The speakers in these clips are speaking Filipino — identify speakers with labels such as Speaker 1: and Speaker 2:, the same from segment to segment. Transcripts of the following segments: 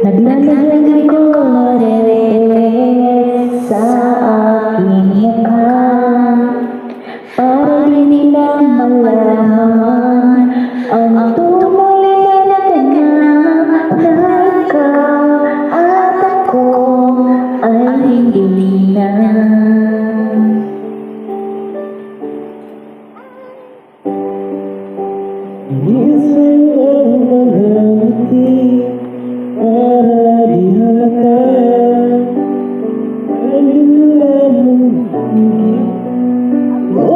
Speaker 1: Naglalagay ko marere sa aking mukha para di nila malaman ang tunay na ganap na ikaw at ako ay hindi na. Minsan ang mga ngiti para di halata alimulan mo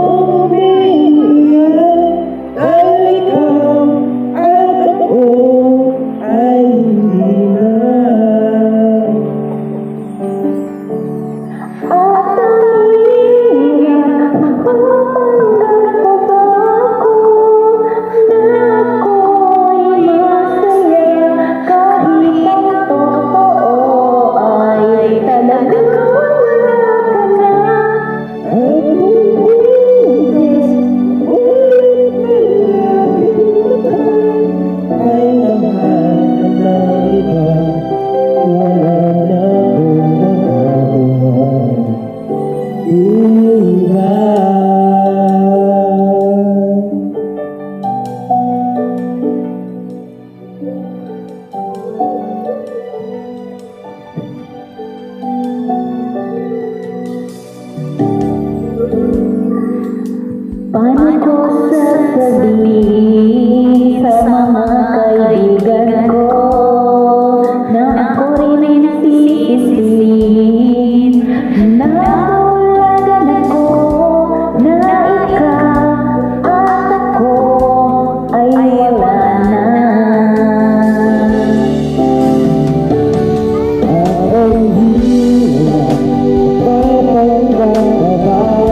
Speaker 1: umiiyak dahil ikaw at ako ay hindi na. At ang iiyak mapapanggap mo ba ako na ako'y masaya kahit ang totoo ay talagang wala ka na. At ay lahat ng iba wala na akong magagawa. Diba? Paano ko sasabihin sa mga kaibigan ko na ako rin ay nagsisisi na naulagan ako na ikaw at ako ay wala na. At ang hirap papanggap ako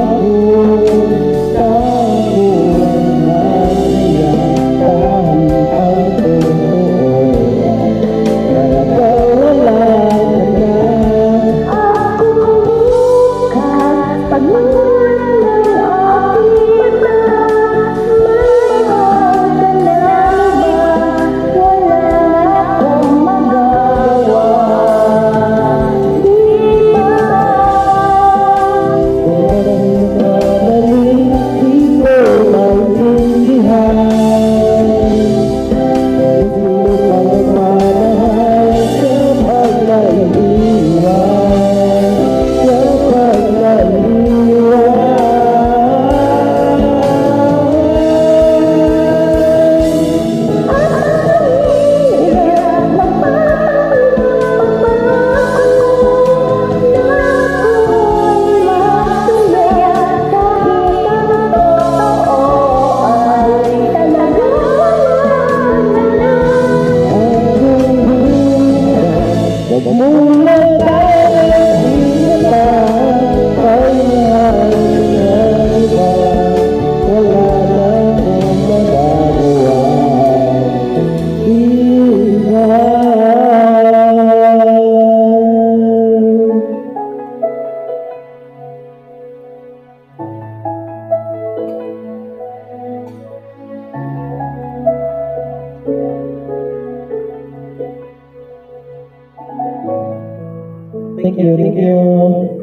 Speaker 1: Thank you.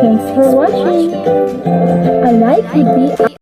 Speaker 2: Thanks for watching. A like would be